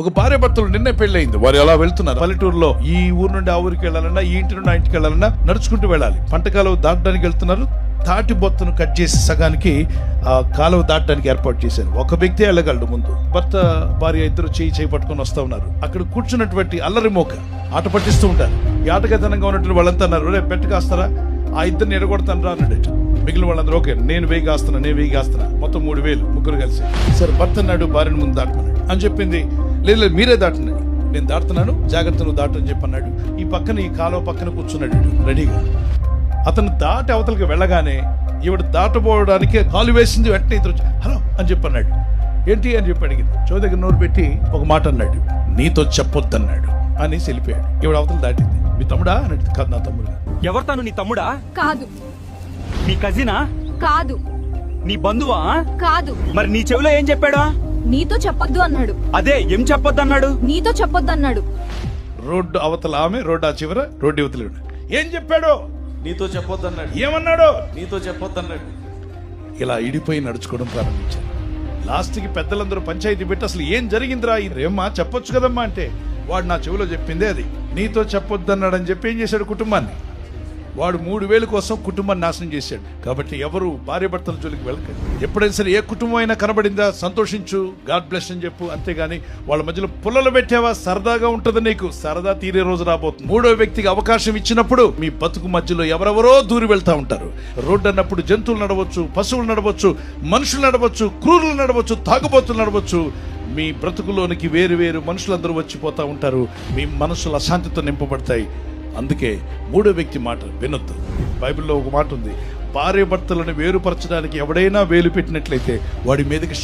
ఒక భార్య భర్తలు నిన్నే పెళ్ళయింది. వారు ఎలా వెళ్తున్నారు? పల్లెటూరులో ఈ ఊరు నుండి ఆ ఊరికి వెళ్ళాలన్నా, ఈ ఇంటి నుండి ఆ ఇంటికి వెళ్ళాలన్నా నడుచుకుంటూ వెళ్ళాలి. పంట కాలువ దాటడానికి వెళ్తున్నారు. తాటి బొత్తను కట్ చేసి సగానికి ఆ కాలువ దాటడానికి ఏర్పాటు చేశారు. ఒక వ్యక్తి వెళ్ళగలడు. ముందు భర్త భార్య ఇద్దరు చేయి పట్టుకొని వస్తా ఉన్నారు. అక్కడ కూర్చున్నటువంటి అల్లరి మోక ఆట పట్టిస్తూ ఉంటారు. ఈ ఆటగతనంగా ఉన్నటువంటి వాళ్ళంతా అన్నారు, రేపు బెట్ట కాస్తారా, ఆ ఇద్దరిని ఎడగొడతాను రా అన్నాడు. మిగిలిన వాళ్ళందరూ ఓకే, నేను 1000 కాస్తున్నా, మొత్తం 3000 ముగ్గురు కలిసి. సరే భర్త అన్నాడు, భార్యను ముందు దాటమన్నాడు అని చెప్పింది. లేదు మీరే దాటండి, నేను దాటుతున్నాను, జాగ్రత్త నువ్వు దాటు అని చెప్పి అన్నాడు. ఈ పక్కన ఈ కాలువ పక్కన కూర్చున్నాడు రెడీగా. అతను దాటి అవతలకి వెళ్ళగానే ఈవిడ దాటపోవడానికి కాలు వేసింది. వెంటనే ఇద్దరు హలో అని చెప్పి అన్నాడు. ఏంటి అని చెప్పి అడిగింది. చో దగ్గర నోరు పెట్టి ఒక మాట అన్నాడు, నీతో చెప్పొద్దన్నాడు అని వెళ్ళిపోయాడు. ఈవిడ అవతల దాటింది. మీ తమ్ముడా అని అడిగింది. కాదు నా తమ్ముడు. ఎవరు తను? నీ తమ్ముడా? కాదు. నీ కజినా? కాదు. నీ బంధువా? కాదు. మరి నీ చెవిలో ఏం చెప్పాడా? నీతో చెప్పొద్దు అన్నాడు. అదే ఏం చెప్పొద్దన్నాడు? నీతో చెప్పొద్దు అన్నాడు. రోడ్డు అవతల ఆమె, రోడ్డు ఆ చివర, రోడ్డు యువతలు. ఏం చెప్పాడు? నీతో చెప్పొద్దన్నాడు. ఏమన్నాడు? నీతో చెప్పొద్దన్నాడు. ఇలా ఇడిపోయి నడుచుకోవడం ప్రారంభించారు. లాస్ట్కి పెద్దలందరూ పంచాయతీ పెట్టి అసలు ఏం జరిగిందిరా, ఏమ్మా చెప్పొచ్చు కదమ్మా అంటే, వాడు నా చెవిలో చెప్పిందే అది. నీతో చెప్పొద్దన్నాడని చెప్పి ఏం చేశాడు? కుటుంబాన్ని వాడు 3000 కోసం కుటుంబాన్ని నాశనం చేశాడు. కాబట్టి ఎవరు భార్య భర్తల జోలికి వెళ్ళకండి. ఎప్పుడైనా సరే ఏ కుటుంబం అయినా కనబడిందా, సంతోషించు, గాడ్ బ్లెస్ అని చెప్పు, అంతేగాని వాళ్ళ మధ్యలో పుల్లలు పెట్టావా, సరదాగా ఉంటుంది నీకు, సరదా తీరే రోజు రాబోతుంది. 3వ వ్యక్తికి అవకాశం ఇచ్చినప్పుడు మీ బతుకు మధ్యలో ఎవరెవరో దూరి వెళ్తా ఉంటారు. రోడ్డు అన్నప్పుడు జంతువులు నడవచ్చు, పశువులు నడవచ్చు, మనుషులు నడవచ్చు, క్రూరులు నడవచ్చు, తాగుబోతులు నడవచ్చు. మీ బ్రతుకులోనికి వేరు వేరు మనుషులందరూ వచ్చిపోతా ఉంటారు. మీ మనసులు అశాంతితో నింపబడతాయి. అందుకే 3వ వ్యక్తి మాట వినొద్దు. బైబిల్లో ఒక మాట ఉంది, భార్య భర్తలను వేరుపరచడానికి ఎవడైనా వేలు పెట్టినట్లయితే వాడి మీదకి